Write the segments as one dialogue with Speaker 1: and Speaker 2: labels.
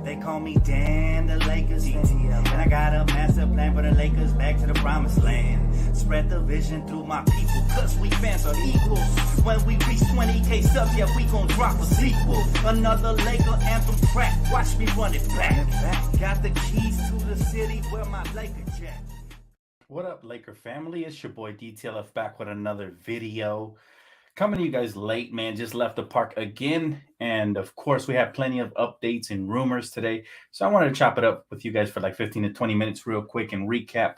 Speaker 1: They call me Dan, the Lakers DTLF. And I got a master plan for the Lakers back to the promised land. Spread the vision through my people, cause we fans are equal. When we reach 20K subs, yeah, we gon' drop a sequel. Another Laker anthem track, watch me run it back. Got the keys to the city where my Laker jet.
Speaker 2: What up, Laker family? It's your boy DTLF back with another video. Coming to you guys late, man. Just left the park again. And of course, we have plenty of updates and rumors today. So I wanted to chop it up with you guys for like 15 to 20 minutes real quick and recap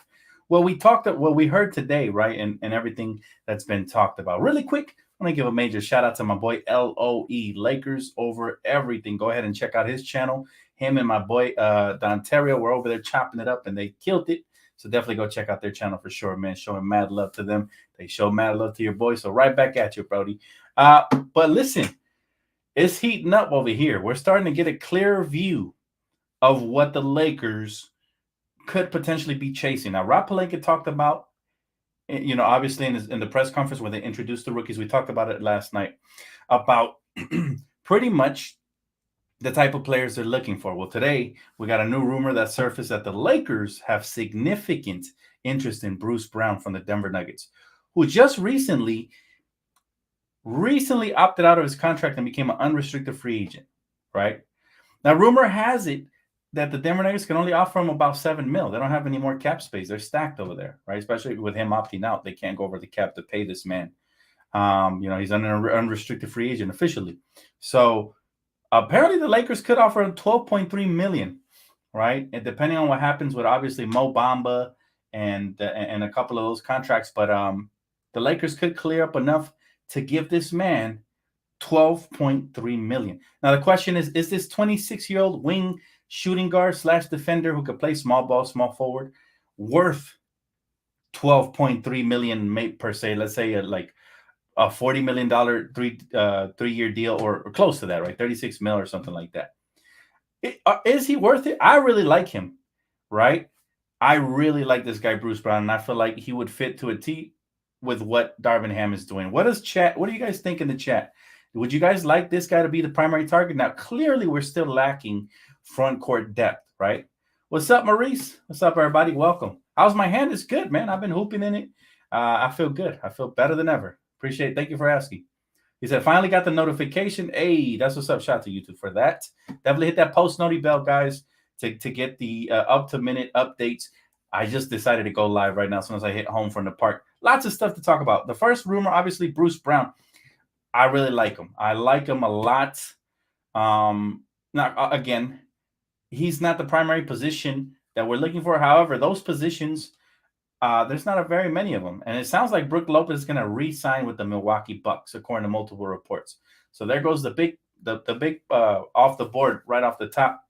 Speaker 2: what we heard today, right? And everything that's been talked about. Really quick, I want to give a major shout out to my boy LOE Lakers over everything. Go ahead and check out his channel. Him and my boy Dontario were over there chopping it up and they killed it. So definitely go check out their channel for sure, man. Showing mad love to them. They show mad love to your boy. So right back at you, Brody. But listen, it's heating up over here. We're starting to get a clearer view of what the Lakers could potentially be chasing. Now, Rob Pelinka talked about, you know, obviously in the press conference when they introduced the rookies, we talked about it last night, about pretty much the type of players they're looking for. Well, today we got a new rumor that surfaced that the Lakers have significant interest in Bruce Brown from the Denver Nuggets, who just recently opted out of his contract and became an unrestricted free agent, right? Now, rumor has it that the Denver Nuggets can only offer him about $7 million. They don't have any more cap space. They're stacked over there, right? Especially with him opting out. They can't go over the cap to pay this man. You know, he's an unrestricted free agent officially. So apparently the Lakers could offer him $12.3 million, right? And depending on what happens with obviously Mo Bamba and a couple of those contracts, but the Lakers could clear up enough to give this man $12.3 million. Now the question is this 26-year-old wing shooting guard / defender who could play small ball, small forward, worth $12.3 million per se? Let's say like a $40 million three-year deal or close to that, right? 36 mil or something like that. Is he worth it? I really like him, right? I really like this guy, Bruce Brown, and I feel like he would fit to a T with what Darvin Ham is doing. What do you guys think in the chat? Would you guys like this guy to be the primary target? Now, clearly, we're still lacking front court depth, right? What's up, Maurice? What's up, everybody? Welcome. How's my hand? It's good, man. I've been hooping in it. I feel good. I feel better than ever. Appreciate it. Thank you for asking. He said, finally got the notification. Hey, that's what's up. Shout out to YouTube for that. Definitely hit that post noti bell, guys, to get the up-to-minute updates. I just decided to go live right now as soon as I hit home from the park. Lots of stuff to talk about. The first rumor, obviously, Bruce Brown. I really like him. I like him a lot. Now, again, he's not the primary position that we're looking for. However, those positions, there's not very many of them. And it sounds like Brook Lopez is going to re-sign with the Milwaukee Bucks, according to multiple reports. So there goes the big off the board right off the top.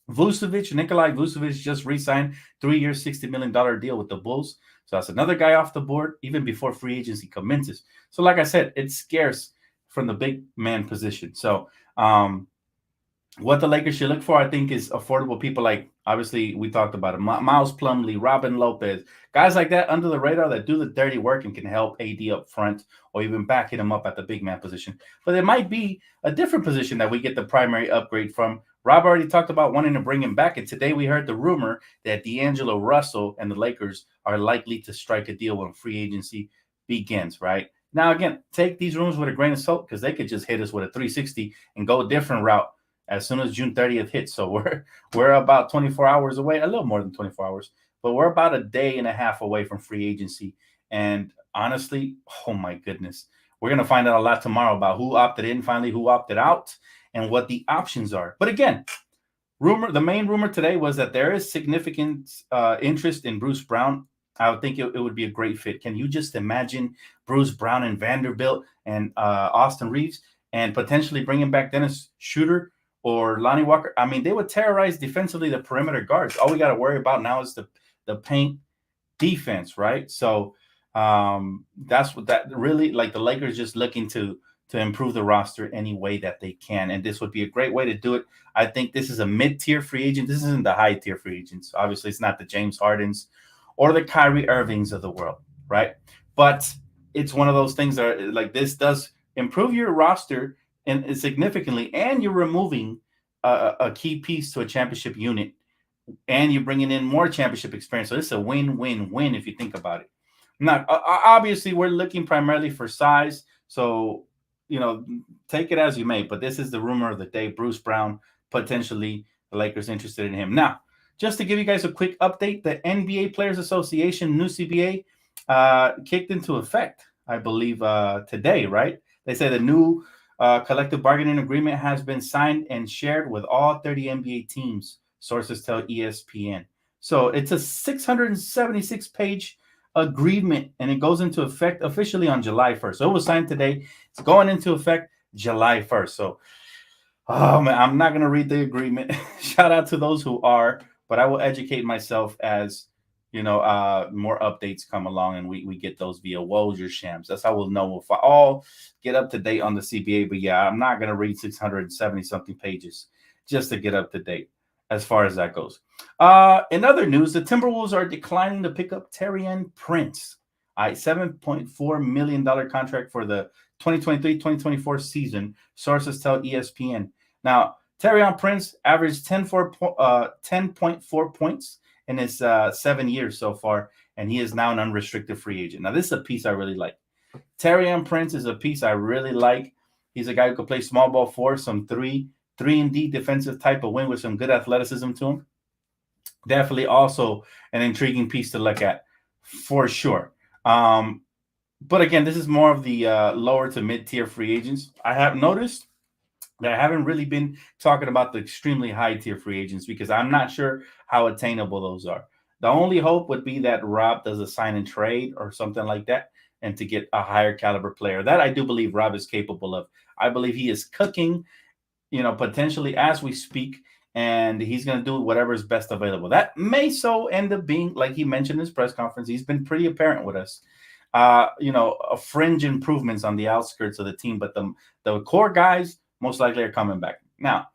Speaker 2: Nikolai Vucevic just re-signed 3-year, $60 million deal with the Bulls. So that's another guy off the board even before free agency commences. So like I said, it's scarce from the big man position. So what the Lakers should look for, I think, is affordable people like, obviously, we talked about it, Miles Plumlee, Robin Lopez, guys like that under the radar that do the dirty work and can help AD up front or even backing him up at the big man position. But it might be a different position that we get the primary upgrade from. Rob already talked about wanting to bring him back, and today we heard the rumor that D'Angelo Russell and the Lakers are likely to strike a deal when free agency begins, right? Now, again, take these rumors with a grain of salt because they could just hit us with a 360 and go a different route as soon as June 30th hits. So we're about 24 hours away, a little more than 24 hours, but we're about a day and a half away from free agency. And honestly, oh my goodness, we're going to find out a lot tomorrow about who opted in, finally who opted out, and what the options are. But again, the main rumor today was that there is significant interest in Bruce Brown. I would think it would be a great fit. Can you just imagine Bruce Brown and Vanderbilt and Austin Reeves and potentially bringing back Dennis Schroeder or Lonnie Walker? I mean, they would terrorize defensively the perimeter guards. All we got to worry about now is the paint defense, right? So that's what that really, like, the Lakers just looking to improve the roster any way that they can. And this would be a great way to do it. I think this is a mid-tier free agent. This isn't the high-tier free agents. Obviously, it's not the James Hardens or the Kyrie Irvings of the world, right? But it's one of those things that are, like, this does improve your roster and significantly, and you're removing a key piece to a championship unit, and you're bringing in more championship experience. So it's a win-win-win if you think about it. Not obviously we're looking primarily for size, so take it as you may. But this is the rumor of the day: Bruce Brown, potentially the Lakers interested in him. Now, just to give you guys a quick update, the NBA Players Association, new CBA, kicked into effect, I believe, today. Right? They say the new collective bargaining agreement has been signed and shared with all 30 NBA teams. Sources tell ESPN. So it's a 676-page agreement, and it goes into effect officially on July 1st. So it was signed today. It's going into effect July 1st. So, oh man, I'm not going to read the agreement. Shout out to those who are, but I will educate myself as more updates come along, and we get those via Woj or Shams. That's how we'll know if I all get up to date on the CBA. But yeah, I'm not going to read 670 something pages just to get up to date as far as that goes. In other news, the Timberwolves are declining to pick up Taurean Prince, a $7.4 million contract for the 2023-2024 season, sources tell ESPN. Now, Taurean Prince averaged 10.4 points in his 7 years so far, and he is now an unrestricted free agent. Now, this is a piece I really like. Taurean Prince is a piece I really like. He's a guy who could play small ball four, some 3-and-D defensive type of wing with some good athleticism to him. Definitely also an intriguing piece to look at for sure. But again, this is more of the lower to mid-tier free agents. I have noticed that I haven't really been talking about the extremely high-tier free agents because I'm not sure how attainable those are. The only hope would be that Rob does a sign and trade or something like that, and to get a higher caliber player. That I do believe Rob is capable of. I believe he is cooking, potentially as we speak, and he's going to do whatever is best available. That may so end up being, like he mentioned in his press conference, he's been pretty apparent with us, a fringe improvements on the outskirts of the team, but the core guys most likely are coming back. Now,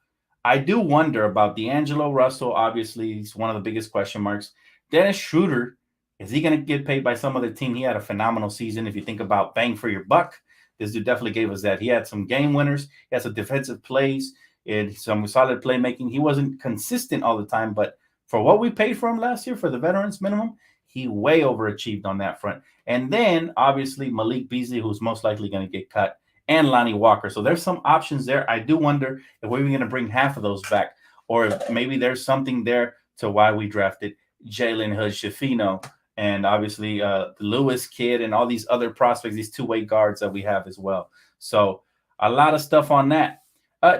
Speaker 2: I do wonder about D'Angelo Russell. Obviously, he's one of the biggest question marks. Dennis Schroeder, is he going to get paid by some other team? He had a phenomenal season. If you think about bang for your buck, this dude definitely gave us that. He had some game winners. He had some defensive plays and some solid playmaking. He wasn't consistent all the time, but for what we paid for him last year for the veterans minimum, he way overachieved on that front. And then, obviously, Malik Beasley, who's most likely going to get cut, and Lonnie Walker. So there's some options there. I do wonder if we're going to bring half of those back, or if maybe there's something there to why we drafted Jalen Hood-Schifino, and obviously the Lewis kid and all these other prospects, these two-way guards that we have as well. So a lot of stuff on that.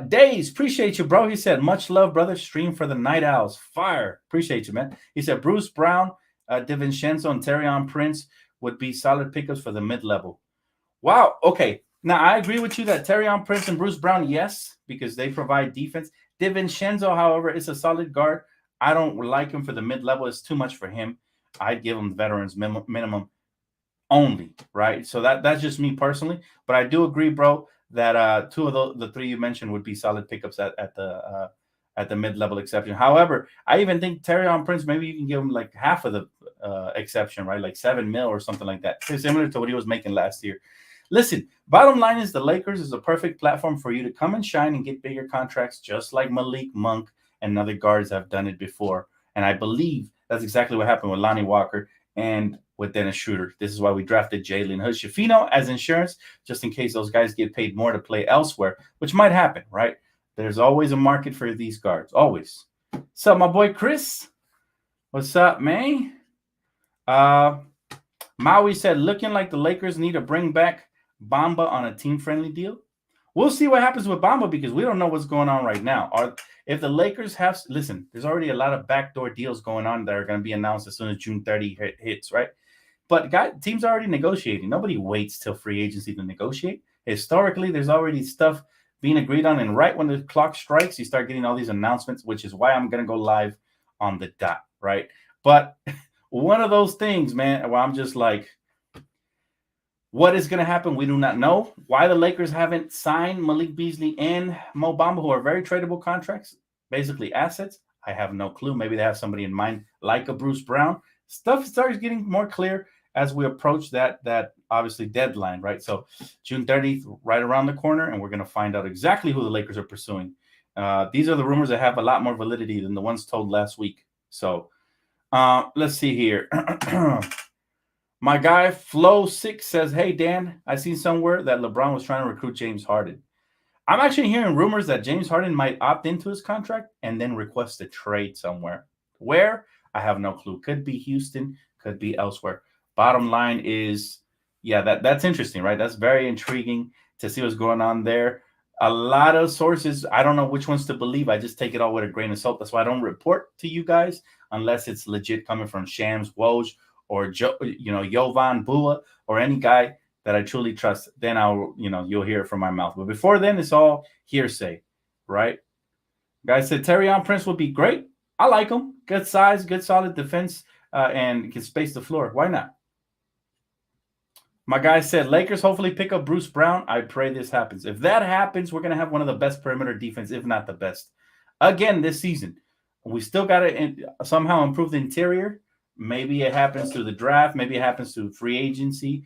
Speaker 2: Days, appreciate you, bro. He said, much love, brother. Stream for the Night Owls. Fire. Appreciate you, man. He said, Bruce Brown, DiVincenzo, and Taurean Prince would be solid pickups for the mid-level. Wow. Okay. Now, I agree with you that Taurean Prince and Bruce Brown, yes, because they provide defense. DiVincenzo, however, is a solid guard. I don't like him for the mid-level. It's too much for him. I'd give him veterans minimum only, right? So that's just me personally. But I do agree, bro, that two of the three you mentioned would be solid pickups at the mid-level exception. However, I even think Taurean Prince, maybe you can give him like half of the exception, right? Like $7 million or something like that. Similar to what he was making last year. Listen, bottom line is the Lakers is a perfect platform for you to come and shine and get bigger contracts, just like Malik Monk and other guards have done it before. And I believe that's exactly what happened with Lonnie Walker and with Dennis Schroeder. This is why we drafted Jalen Hood-Schifino as insurance, just in case those guys get paid more to play elsewhere, which might happen, right? There's always a market for these guards, always. What's up, my boy Chris? What's up, man? Maui said, looking like the Lakers need to bring back Bamba on a team-friendly deal. We'll see what happens with Bamba because we don't know what's going on right now. If the Lakers have – listen, there's already a lot of backdoor deals going on that are going to be announced as soon as June 30 hits, right? But teams are already negotiating. Nobody waits till free agency to negotiate. Historically, there's already stuff being agreed on, and right when the clock strikes, you start getting all these announcements, which is why I'm going to go live on the dot, right? But one of those things, man, where I'm just like, what is going to happen? We do not know. Why the Lakers haven't signed Malik Beasley and Mo Bamba, who are very tradable contracts, basically assets, I have no clue. Maybe they have somebody in mind like a Bruce Brown. Stuff starts getting more clear as we approach that obviously deadline, right? So June 30th, right around the corner, and we're going to find out exactly who the Lakers are pursuing. These are the rumors that have a lot more validity than the ones told last week. So let's see here. My guy Flow6 says, "Hey Dan, I seen somewhere that LeBron was trying to recruit James Harden. I'm actually hearing rumors that James Harden might opt into his contract and then request a trade somewhere. Where? I have no clue. Could be Houston, could be elsewhere. Bottom line is, yeah, that's interesting, right? That's very intriguing to see what's going on there. A lot of sources, I don't know which ones to believe. I just take it all with a grain of salt. That's why I don't report to you guys unless it's legit coming from Shams Woj or Jovan Bua or any guy that I truly trust. Then you'll hear it from my mouth. But before then, it's all hearsay, right? Guys said Terrion Prince would be great. I like him. Good size, good solid defense, and can space the floor. Why not? My guy said Lakers hopefully pick up Bruce Brown. I pray this happens. If that happens, we're going to have one of the best perimeter defense, if not the best, again this season. We still got to somehow improve the interior. Maybe it happens through the draft. Maybe it happens through free agency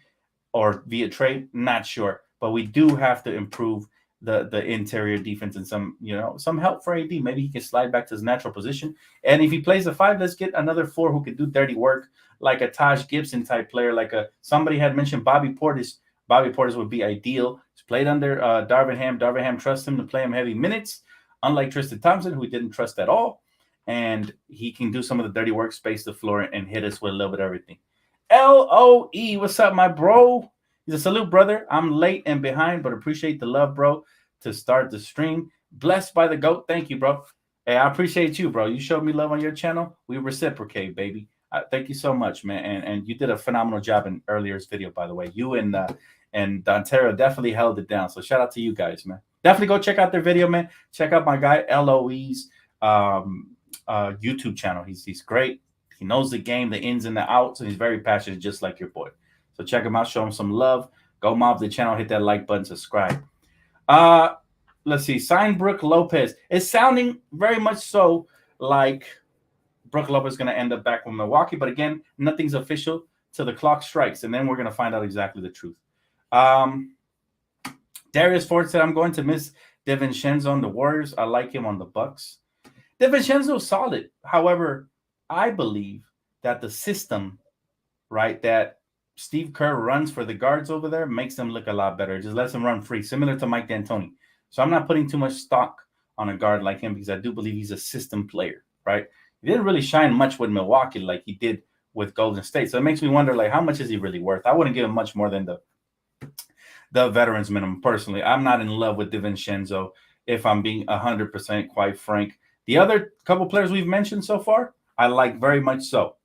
Speaker 2: or via trade. Not sure. But we do have to improve the interior defense and some help for AD. Maybe he can slide back to his natural position. And if he plays a 5, let's get another 4 who can do dirty work, like a Taj Gibson type player, like somebody had mentioned Bobby Portis. Bobby Portis would be ideal. He's played under Darvin Ham. Darvin Ham trusts him to play him heavy minutes, unlike Tristan Thompson, who he didn't trust at all. And he can do some of the dirty work, space the floor, and hit us with a little bit of everything. LOE, what's up, my bro? He's a salute, brother. I'm late and behind, but appreciate the love, bro, to start the stream. Blessed by the GOAT. Thank you, bro. Hey, I appreciate you, bro. You showed me love on your channel. We reciprocate, baby. Thank you so much, man. And you did a phenomenal job in earlier's video, by the way. You and Dontario definitely held it down. So shout out to you guys, man. Definitely go check out their video, man. Check out my guy LOE's YouTube channel. He's great. He knows the game, the ins and the outs, and he's very passionate, just like your boy. So check him out. Show him some love. Go mob the channel. Hit that like button. Subscribe. Let's see. Sign Brooke Lopez. It's sounding very much so like Brooke Lopez is going to end up back with Milwaukee. But again, nothing's official till the clock strikes. And then we're going to find out exactly the truth. Darius Ford said, I'm going to miss DiVincenzo on the Warriors. I like him on the Bucks. DiVincenzo's solid. However, I believe that the system, right, that Steve Kerr runs for the guards over there makes them look a lot better. It just lets them run free, similar to Mike D'Antoni. So I'm not putting too much stock on a guard like him because I do believe he's a system player, right? He didn't really shine much with Milwaukee like he did with Golden State. So it makes me wonder, like, how much is he really worth? I wouldn't give him much more than the veterans minimum. Personally, I'm not in love with DiVincenzo, if I'm being 100% quite frank. The other couple players we've mentioned so far, I like very much so.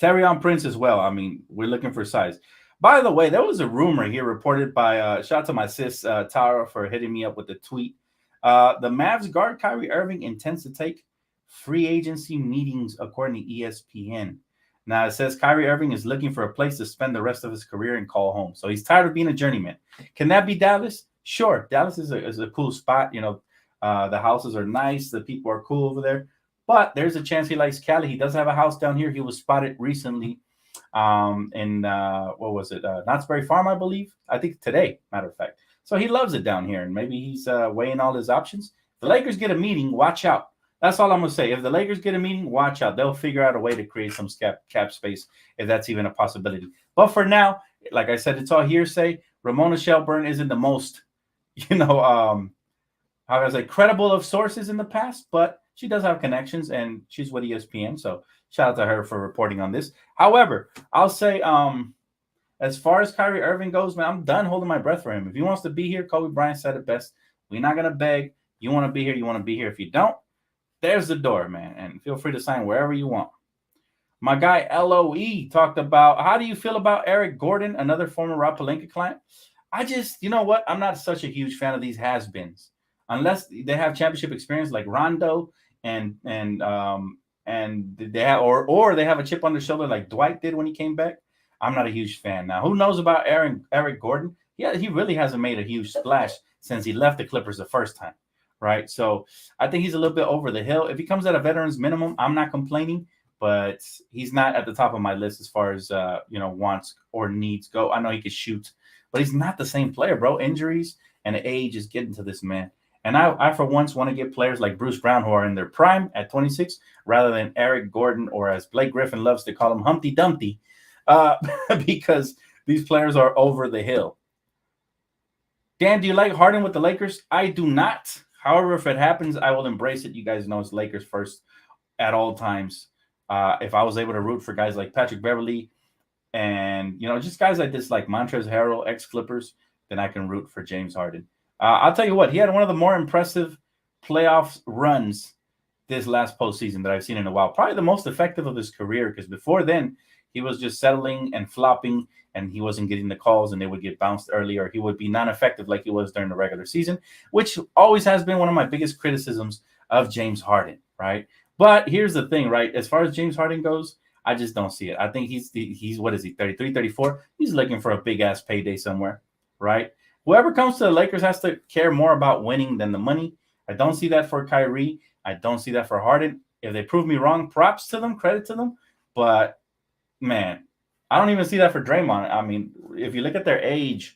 Speaker 2: Terrion Prince as well. I mean, we're looking for size. By the way, there was a rumor here reported by, shout out to my sis, Tara, for hitting me up with the tweet. The Mavs guard Kyrie Irving intends to take free agency meetings, according to ESPN. Now, it says Kyrie Irving is looking for a place to spend the rest of his career and call home. So he's tired of being a journeyman. Can that be Dallas? Sure. Dallas is a cool spot. You know, the houses are nice. The people are cool over there. But there's a chance he likes Cali. He does have a house down here. He was spotted recently in, what was it? Knott's Berry Farm, I believe. I think today, matter of fact. So he loves it down here, and maybe he's weighing all his options. If the Lakers get a meeting, watch out. That's all I'm going to say. If the Lakers get a meeting, watch out. They'll figure out a way to create some cap space, if that's even a possibility. But for now, like I said, it's all hearsay. Ramona Shelburne isn't the most, how can I say, credible of sources in the past, but she does have connections, and she's with ESPN, so shout out to her for reporting on this. However, I'll say, as far as Kyrie Irving goes, man, I'm done holding my breath for him. If he wants to be here, Kobe Bryant said it best. We're not going to beg. You want to be here, you want to be here. If you don't, there's the door, man, and feel free to sign wherever you want. My guy LOE talked about, how do you feel about Eric Gordon, another former Rob Pelinka client? I just, you know what? I'm not such a huge fan of these has-beens. Unless they have championship experience like Rondo and they have or they have a chip on their shoulder like Dwight did when he came back, I'm not a huge fan. Now, who knows about Eric Gordon? Yeah, he really hasn't made a huge splash since he left the Clippers the first time, right? So I think he's a little bit over the hill. If he comes at a veteran's minimum, I'm not complaining, but he's not at the top of my list as far as wants or needs go. I know he could shoot, but he's not the same player, bro. Injuries and age is getting to this man. And I for once want to get players like Bruce Brown who are in their prime at 26 rather than Eric Gordon, or as Blake Griffin loves to call him, Humpty Dumpty, because these players are over the hill. Dan, do you like Harden with the Lakers? I do not. However, if it happens, I will embrace it. You guys know it's Lakers first at all times. If I was able to root for guys like Patrick Beverley and, just guys like this, like Montrezl Harrell, ex-Clippers, then I can root for James Harden. I'll tell you what, he had one of the more impressive playoff runs this last postseason that I've seen in a while. Probably the most effective of his career, because before then, he was just settling and flopping, and he wasn't getting the calls, and they would get bounced early, or he would be non-effective like he was during the regular season, which always has been one of my biggest criticisms of James Harden, right? But here's the thing, right? As far as James Harden goes, I just don't see it. I think he's what is he, 33, 34? He's looking for a big-ass payday somewhere, right? Whoever comes to the Lakers has to care more about winning than the money. I don't see that for Kyrie. I don't see that for Harden. If they prove me wrong, props to them, credit to them. But, man, I don't even see that for Draymond. I mean, if you look at their age,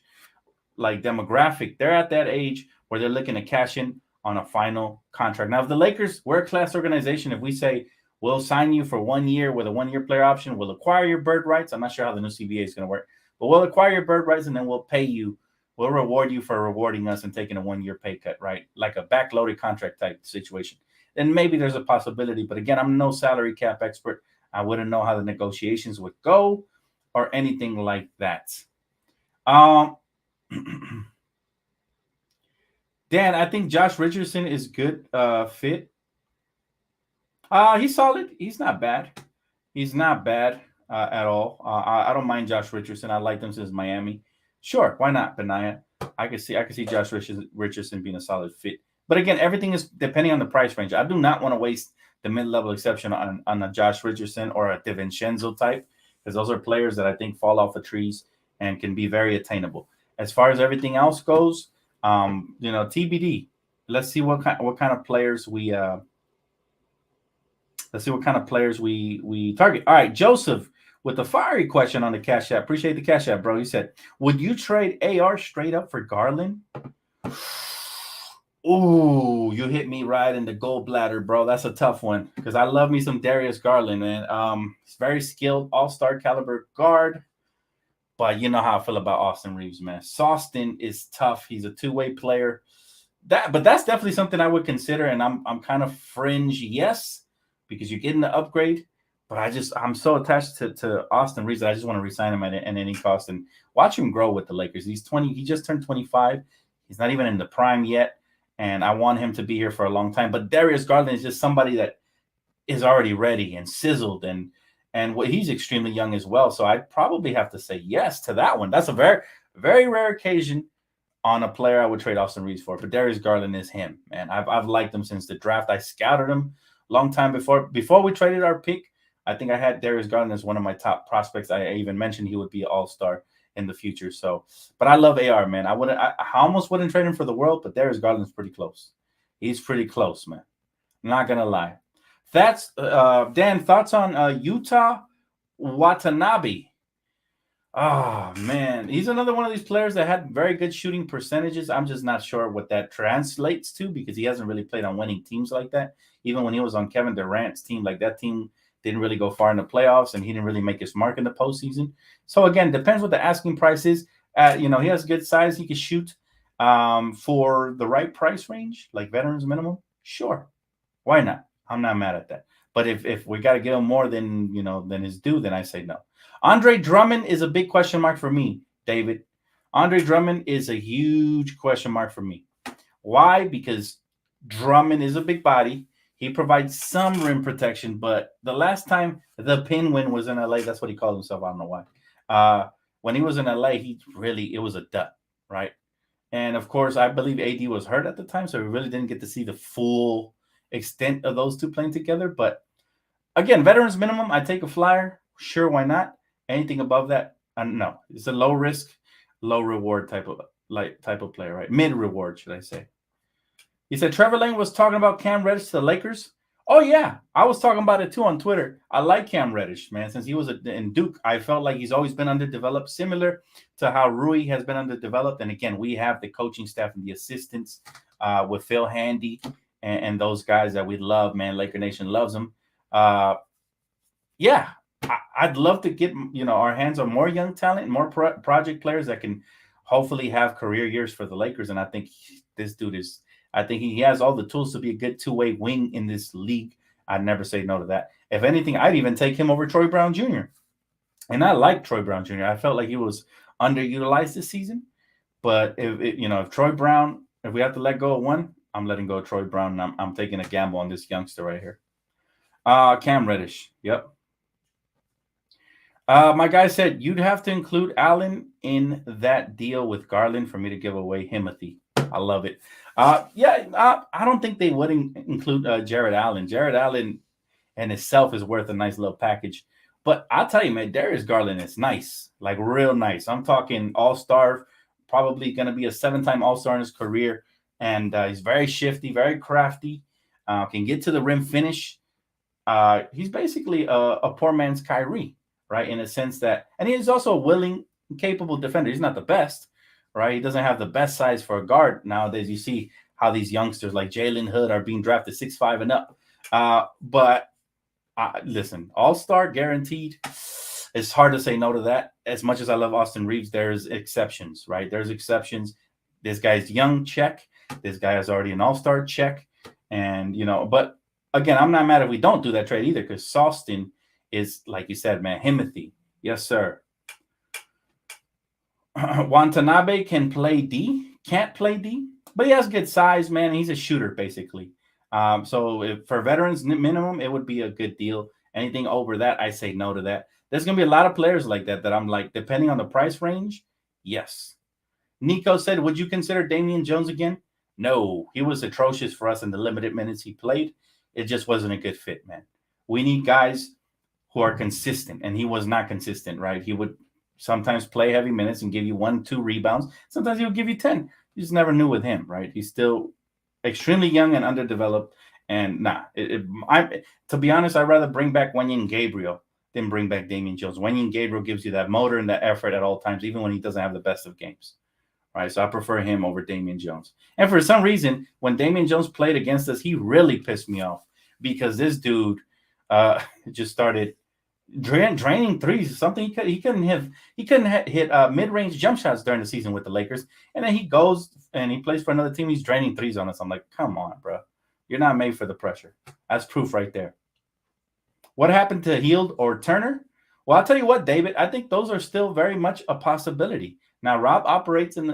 Speaker 2: like demographic, they're at that age where they're looking to cash in on a final contract. Now, if the Lakers, we're a class organization. If we say we'll sign you for 1 year with a 1-year player option, we'll acquire your bird rights. I'm not sure how the new CBA is going to work, but we'll acquire your bird rights and then we'll pay you. We'll reward you for rewarding us and taking a 1-year pay cut, right? Like a backloaded contract type situation. Then maybe there's a possibility. But again, I'm no salary cap expert. I wouldn't know how the negotiations would go or anything like that. Dan, I think Josh Richardson is good fit. He's solid. He's not bad. He's not bad at all. I don't mind Josh Richardson. I liked him since Miami. Sure, why not, Benaya? I could see Josh Richardson being a solid fit. But again, everything is depending on the price range. I do not want to waste the mid-level exception on a Josh Richardson or a DiVincenzo type, because those are players that I think fall off the trees and can be very attainable. As far as everything else goes, TBD. Let's see what kind of players we target. All right, Joseph with the fiery question on the Cash App. Appreciate the Cash App, bro. He said, would you trade AR straight up for Garland? Ooh, you hit me right in the gallbladder, bro. That's a tough one because I love me some Darius Garland, man. He's very skilled, all-star caliber guard. But you know how I feel about Austin Reeves, man. Sawston is tough. He's a two-way player. But that's definitely something I would consider, and I'm kind of fringe yes, because you're getting the upgrade. But I'm so attached to Austin Reeves that I just want to re-sign him at any cost and watch him grow with the Lakers. He's 20. He just turned 25. He's not even in the prime yet, and I want him to be here for a long time. But Darius Garland is just somebody that is already ready and sizzled, and he's extremely young as well. So I'd probably have to say yes to that one. That's a very, very rare occasion on a player I would trade Austin Reeves for. But Darius Garland is him, man. I've liked him since the draft. I scouted him a long time before we traded our pick. I think I had Darius Garland as one of my top prospects. I even mentioned he would be an all-star in the future. So, but I love AR, man. I almost wouldn't trade him for the world, but Darius Garland's pretty close. He's pretty close, man. I'm not gonna lie. That's Dan. Thoughts on Utah Watanabe? Oh man, he's another one of these players that had very good shooting percentages. I'm just not sure what that translates to because he hasn't really played on winning teams like that. Even when he was on Kevin Durant's team, like that team didn't really go far in the playoffs, and he didn't really make his mark in the postseason. So again, depends what the asking price is. He has good size. He can shoot for the right price range, like veterans minimum. Sure, why not? I'm not mad at that. But if we got to give him more than his due, then I say no. Andre Drummond is a big question mark for me, David. Andre Drummond is a huge question mark for me. Why? Because Drummond is a big body. He provides some rim protection, but the last time the Penguin was in LA, that's what he called himself. I don't know why. When he was in LA, it was a dud, right? And of course, I believe AD was hurt at the time, so we really didn't get to see the full extent of those two playing together. But again, veterans minimum, I take a flyer. Sure, why not? Anything above that, no. It's a low risk, low reward type of player, right? Mid reward, should I say? He said Trevor Lane was talking about Cam Reddish to the Lakers. Oh yeah, I was talking about it too on Twitter. I like Cam Reddish, man. Since he was in Duke, I felt like he's always been underdeveloped, similar to how Rui has been underdeveloped. And again, we have the coaching staff and the assistants with Phil Handy and those guys that we love, man. Laker Nation loves them. Yeah, I'd love to get our hands on more young talent, more project players that can hopefully have career years for the Lakers. And I think this dude is. I think he has all the tools to be a good two-way wing in this league. I'd never say no to that. If anything, I'd even take him over Troy Brown Jr. And I like Troy Brown Jr. I felt like he was underutilized this season. But if Troy Brown, if we have to let go of one, I'm letting go of Troy Brown. And I'm taking a gamble on this youngster right here. Cam Reddish. Yep. My guy said you'd have to include Allen in that deal with Garland for me to give away Himothy. I love it. I don't think they would include Jared Allen. Jared Allen in itself is worth a nice little package. But I'll tell you, man, Darius Garland is nice, like real nice. I'm talking all-star, probably going to be a 7-time all-star in his career. And he's very shifty, very crafty, can get to the rim finish. He's basically a poor man's Kyrie, right, in a sense that – and he's also a willing, capable defender. He's not the best, right? He doesn't have the best size for a guard nowadays. You see how these youngsters like Jalen Hood are being drafted 6'5" and up. But listen, all-star guaranteed. It's hard to say no to that. As much as I love Austin Reeves, there's exceptions, right? There's exceptions. This guy's young, check. This guy is already an all-star, check. And, but again, I'm not mad if we don't do that trade either, because Sawston is, like you said, man, Himothy. Yes, sir. Watanabe can play D, can't play D, but he has good size, man. He's a shooter, basically. So for veterans minimum, it would be a good deal. Anything over that, I say no to that. There's going to be a lot of players like that I'm like, depending on the price range, yes. Nico said, would you consider Damian Jones again? No, he was atrocious for us in the limited minutes he played. It just wasn't a good fit, man. We need guys who are consistent, and he was not consistent, right? He would sometimes play heavy minutes and give you 1-2 rebounds. Sometimes he would give you 10. You just never knew with him, right? He's still extremely young and underdeveloped. And to be honest, I'd rather bring back Wenyen Gabriel than bring back Damian Jones. Wenyen Gabriel gives you that motor and that effort at all times, even when he doesn't have the best of games. All right, so I prefer him over Damian Jones. And for some reason, when Damian Jones played against us, he really pissed me off because this dude just started draining threes. Something he couldn't hit mid-range jump shots during the season with the Lakers, and then he goes and he plays for another team. He's draining threes on us. I'm like, come on, bro, you're not made for the pressure. That's proof right there. What happened to Hield or Turner? Well, I'll tell you what, David. I think those are still very much a possibility. Now, Rob operates in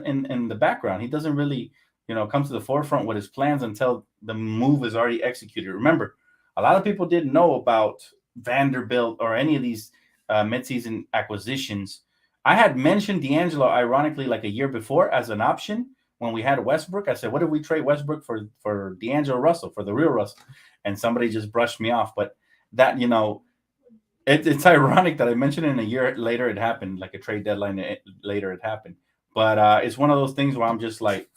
Speaker 2: the background. He doesn't really, come to the forefront with his plans until the move is already executed. Remember, a lot of people didn't know about Vanderbilt or any of these midseason acquisitions. I had mentioned D'Angelo, ironically, like a year before as an option when we had Westbrook. I said, what if we trade Westbrook for D'Angelo Russell, for the real Russell? And somebody just brushed me off. But that, it's ironic that I mentioned it, and a year later it happened, like a trade deadline later it happened. But it's one of those things where I'm just like,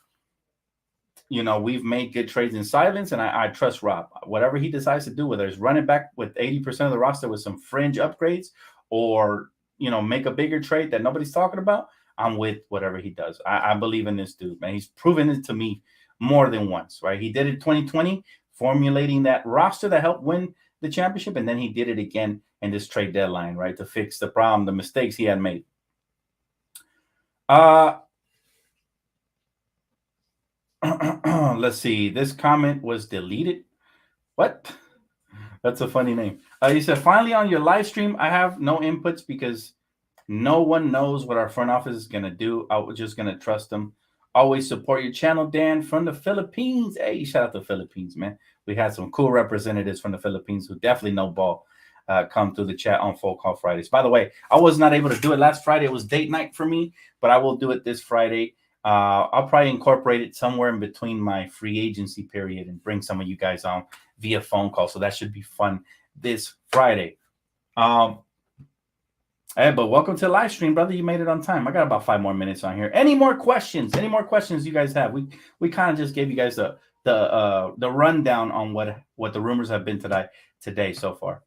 Speaker 2: we've made good trades in silence, and I trust Rob. Whatever he decides to do, whether it's run it back with 80% of the roster with some fringe upgrades or, make a bigger trade that nobody's talking about, I'm with whatever he does. I believe in this dude, man. He's proven it to me more than once, right? He did it 2020, formulating that roster that helped win the championship, and then he did it again in this trade deadline, right, to fix the problem, the mistakes he had made. Let's see. This comment was deleted. What? That's a funny name. He said, finally on your live stream, I have no inputs because no one knows what our front office is going to do. I was just going to trust them. Always support your channel, Dan, from the Philippines. Hey, shout out to the Philippines, man. We had some cool representatives from the Philippines who definitely know ball come through the chat on Full Call Fridays. By the way, I was not able to do it last Friday. It was date night for me, but I will do it this Friday. I'll probably incorporate it somewhere in between my free agency period and bring some of you guys on via phone call. So that should be fun this Friday. Hey, but welcome to the live stream, brother. You made it on time. I got about 5 more minutes on here. Any more questions? Any more questions you guys have? We kind of just gave you guys the rundown on what the rumors have been today so far.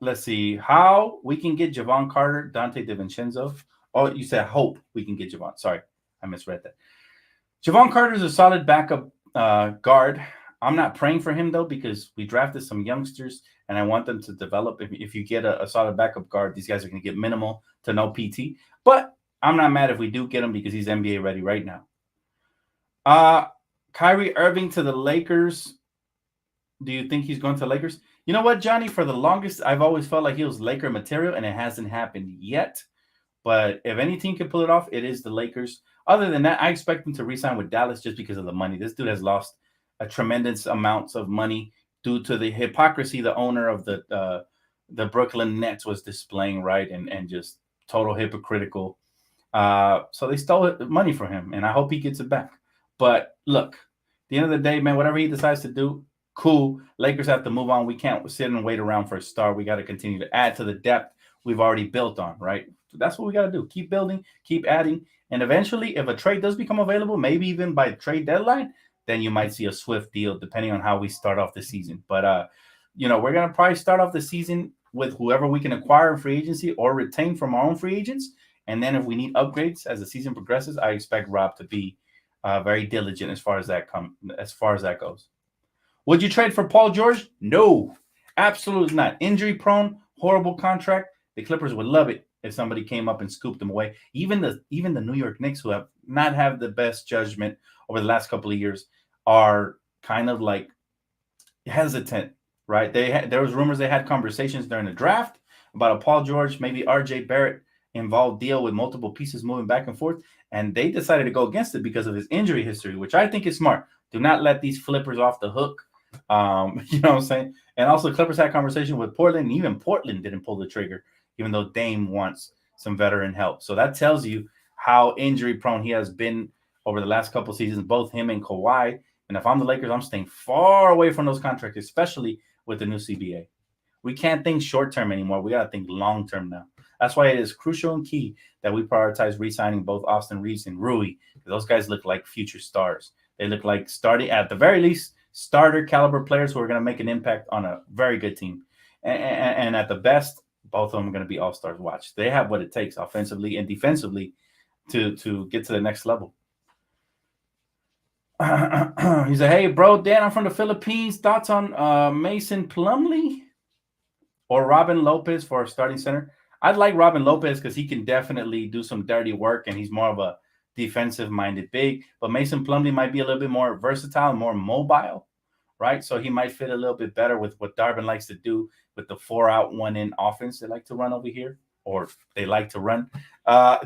Speaker 2: Let's see how we can get Javon Carter, Dante DiVincenzo. Oh, you said hope we can get Javon. Sorry, I misread that. Javon Carter is a solid backup guard. I'm not praying for him though because we drafted some youngsters and I want them to develop. If you get a solid backup guard, these guys are going to get minimal to no PT. But I'm not mad if we do get him because he's NBA ready right now. Kyrie Irving to the Lakers. Do you think he's going to the Lakers? You know what, Johnny? For the longest, I've always felt like he was Laker material, and it hasn't happened yet. But if any team can pull it off, it is the Lakers. Other than that, I expect him to re-sign with Dallas just because of the money. This dude has lost a tremendous amounts of money due to the hypocrisy the owner of the Brooklyn Nets was displaying, right? And just total hypocritical. So they stole money from him, and I hope he gets it back. But look, at the end of the day, man, whatever he decides to do, cool. Lakers have to move on. We can't sit and wait around for a star. We got to continue to add to the depth we've already built on, right? That's what we got to do. Keep building, keep adding. And eventually, if a trade does become available, maybe even by trade deadline, then you might see a swift deal depending on how we start off the season. But, we're going to probably start off the season with whoever we can acquire in free agency or retain from our own free agents. And then if we need upgrades as the season progresses, I expect Rob to be very diligent as far as that goes. Would you trade for Paul George? No, absolutely not. Injury prone, horrible contract. The Clippers would love it if somebody came up and scooped him away. Even the New York Knicks, who have not had the best judgment over the last couple of years, are kind of like hesitant, right? There was rumors they had conversations during the draft about a Paul George, maybe RJ Barrett involved deal with multiple pieces moving back and forth, and they decided to go against it because of his injury history, which I think is smart. Do not let these flippers off the hook. You know what I'm saying? And also, Clippers had conversation with Portland, and even Portland didn't pull the trigger, even though Dame wants some veteran help. So that tells you how injury prone he has been over the last couple seasons, both him and Kawhi. And if I'm the Lakers, I'm staying far away from those contracts, especially with the new CBA. We can't think short term anymore. We got to think long term now. That's why it is crucial and key that we prioritize re-signing both Austin Reeves and Rui. Those guys look like future stars. They look like starting, at the very least, starter caliber players who are going to make an impact on a very good team. And at the best, both of them are going to be all-stars. Watch. They have what it takes offensively and defensively to get to the next level. He said, hey, bro, Dan, I'm from the Philippines. Thoughts on Mason Plumlee or Robin Lopez for a starting center? I'd like Robin Lopez because he can definitely do some dirty work, and he's more of a defensive-minded big. But Mason Plumlee might be a little bit more versatile, more mobile, right? So he might fit a little bit better with what Darvin likes to do with the 4-out, 1-in offense they like to run over here, or they like to run.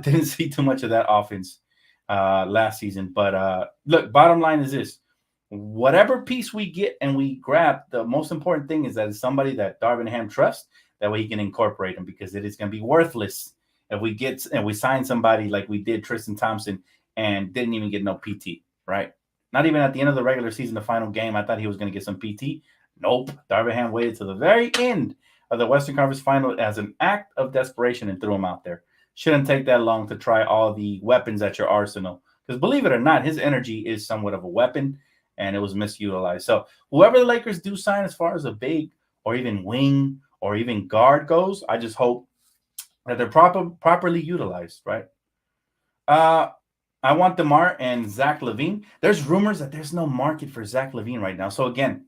Speaker 2: Didn't see too much of that offense last season. But look, bottom line is this. Whatever piece we get and we grab, the most important thing is that it's somebody that Darvin Ham trusts. That way he can incorporate them, because it is going to be worthless if we get and we sign somebody like we did Tristan Thompson and didn't even get no PT, right? Not even at the end of the regular season, the final game, I thought he was going to get some PT. Nope. Darvin Ham waited to the very end of the Western Conference Final as an act of desperation and threw him out there. Shouldn't take that long to try all the weapons at your arsenal, because believe it or not, his energy is somewhat of a weapon, and it was misutilized. So whoever the Lakers do sign as far as a big or even wing or even guard goes, I just hope that they're properly utilized, right? I want DeMar and Zach LaVine. There's rumors that there's no market for Zach LaVine right now. So again,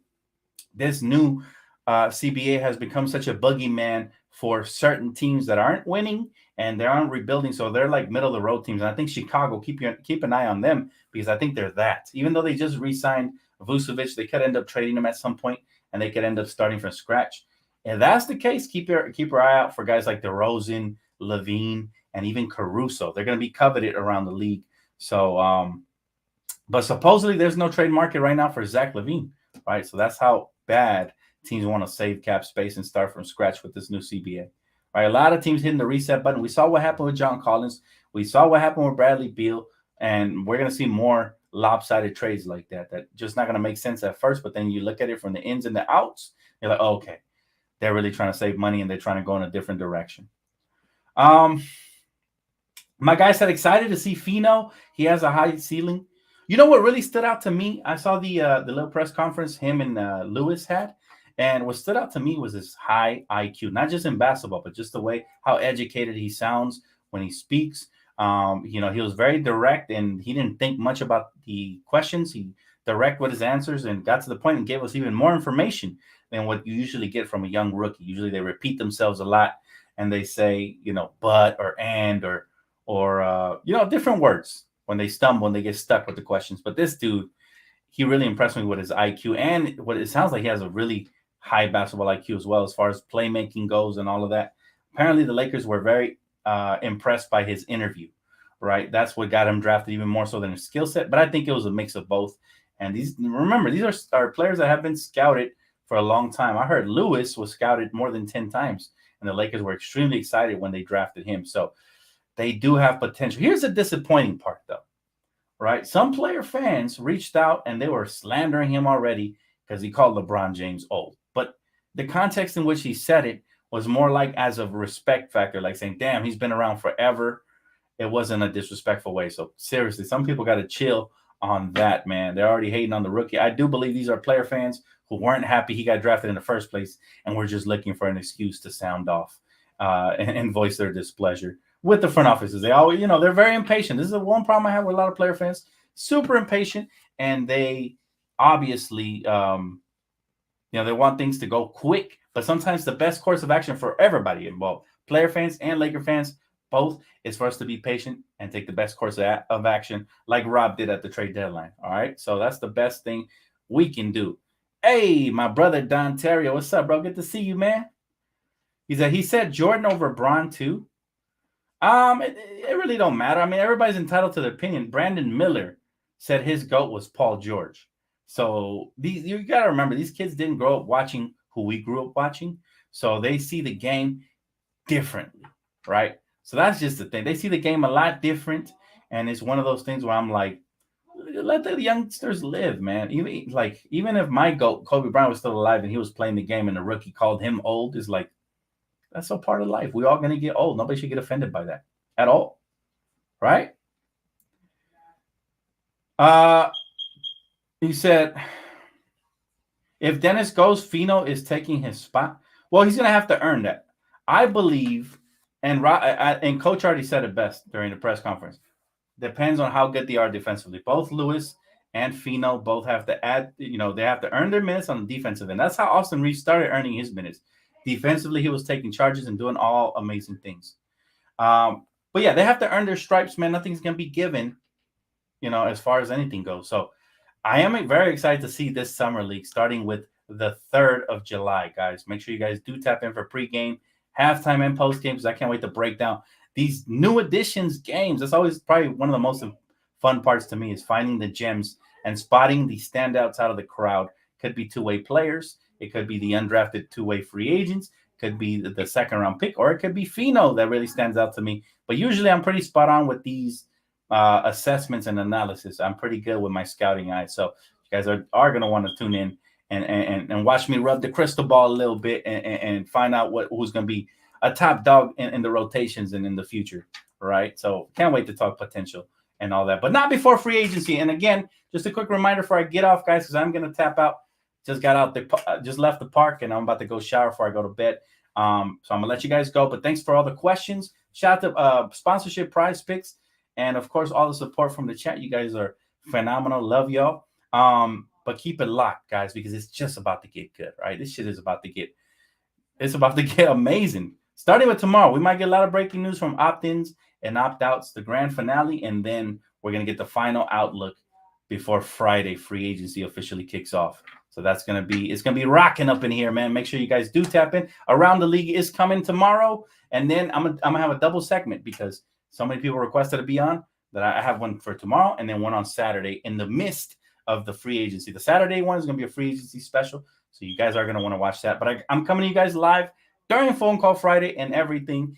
Speaker 2: this new CBA has become such a boogeyman for certain teams that aren't winning and they aren't rebuilding. So they're like middle of the road teams. And I think Chicago, keep an eye on them, because I think they're that. Even though they just re-signed Vucevic, they could end up trading him at some point and they could end up starting from scratch. If that's the case, keep your eye out for guys like DeRozan, LaVine, and even Caruso. They're going to be coveted around the league. So, but supposedly there's no trade market right now for Zach LaVine, right? So that's how bad teams want to save cap space and start from scratch with this new CBA. Right? A lot of teams hitting the reset button. We saw what happened with John Collins. We saw what happened with Bradley Beal, and we're going to see more lopsided trades like that. That just not going to make sense at first, but then you look at it from the ins and the outs. You're like, oh, okay. They're really trying to save money and they're trying to go in a different direction. My guy said excited to see Fino. He has a high ceiling. You know what really stood out to me? I saw the little press conference him and Lewis had, and what stood out to me was his high IQ, not just in basketball, but just the way how educated he sounds when he speaks. You know, he was very direct and he didn't think much about the questions. He direct with his answers and got to the point and gave us even more information than what you usually get from a young rookie. Usually they repeat themselves a lot and they say, you know, but or and or you know, different words when they stumble and they get stuck with the questions. But this dude, he really impressed me with his IQ and what it sounds like he has a really high basketball IQ as well as far as playmaking goes and all of that. Apparently, the Lakers were very impressed by his interview, right? That's what got him drafted even more so than his skill set. But I think it was a mix of both. And remember, these are players that have been scouted for a long time. I heard Lewis was scouted more than 10 times, and the Lakers were extremely excited when they drafted him. So they do have potential. Here's the disappointing part, though, right? Some player fans reached out and they were slandering him already because he called LeBron James old. But the context in which he said it was more like as a respect factor, like saying, damn, he's been around forever. It wasn't a disrespectful way. So seriously, some people got to chill on that, man. They're already hating on the rookie. I do believe these are player fans who weren't happy he got drafted in the first place and were just looking for an excuse to sound off and voice their displeasure with the front offices. They always, you know, they're very impatient. This is the one problem I have with a lot of player fans. Super impatient, and they obviously, you know, they want things to go quick. But sometimes the best course of action for everybody involved, player fans and Laker fans, both, is for us to be patient and take the best course of action, like Rob did at the trade deadline. All right, so that's the best thing we can do. Hey, my brother Don Terrio, what's up, bro? Good to see you, man. He said Jordan over Bron too. It really don't matter. I mean, everybody's entitled to their opinion. Brandon Miller said his GOAT was Paul George. So you got to remember, these kids didn't grow up watching who we grew up watching. So they see the game differently, right? So that's just the thing. They see the game a lot different. And it's one of those things where I'm like, let the youngsters live, man. Even if my GOAT, Kobe Bryant, was still alive and he was playing the game and the rookie called him old, is like, that's a part of life. We're all going to get old. Nobody should get offended by that at all. Right? He said, if Dennis goes, Fino is taking his spot. Well, he's going to have to earn that. I believe, and Coach already said it best during the press conference, depends on how good they are defensively. Both Lewis and Fino both have to add, you know, they have to earn their minutes on the defensive end. That's how Austin Reeves started earning his minutes. Defensively, he was taking charges and doing all amazing things. But yeah, they have to earn their stripes, man. Nothing's going to be given, you know, as far as anything goes. So I am very excited to see this summer league starting with the 3rd of July, guys. Make sure you guys do tap in for pregame, halftime, and postgame, because I can't wait to break down these new additions games. That's always probably one of the most fun parts to me, is finding the gems and spotting the standouts out of the crowd. Could be two-way players. It could be the undrafted two-way free agents. Could be the second-round pick, or it could be Fino that really stands out to me. But usually I'm pretty spot on with these assessments and analysis. I'm pretty good with my scouting eye. So you guys are going to want to tune in and watch me rub the crystal ball a little bit and find out who's going to be a top dog in the rotations and in the future, right? So can't wait to talk potential and all that, but not before free agency. And again, just a quick reminder before I get off, guys, because I'm going to tap out. Just left the park, and I'm about to go shower before I go to bed. So I'm going to let you guys go, but thanks for all the questions. Shout out to sponsorship, Prize Picks, and of course, all the support from the chat. You guys are phenomenal. Love y'all. But keep it locked, guys, because it's just about to get good, right? This shit is about to get amazing. Starting with tomorrow, we might get a lot of breaking news from opt-ins and opt-outs, the grand finale, and then we're going to get the final outlook before Friday free agency officially kicks off. So it's going to be rocking up in here, man. Make sure you guys do tap in. Around the League is coming tomorrow, and then I'm gonna have a double segment because so many people requested to be on that I have one for tomorrow and then one on Saturday in the midst of the free agency. The Saturday one is going to be a free agency special, so you guys are going to want to watch that. But I'm coming to you guys live during Phone Call Friday and everything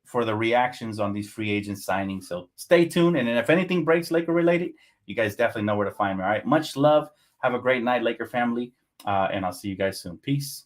Speaker 2: for the reactions on these free agent signings. So stay tuned, and then if anything breaks Laker related, you guys definitely know where to find me. All right, much love. Have a great night, Laker family, and I'll see you guys soon. Peace.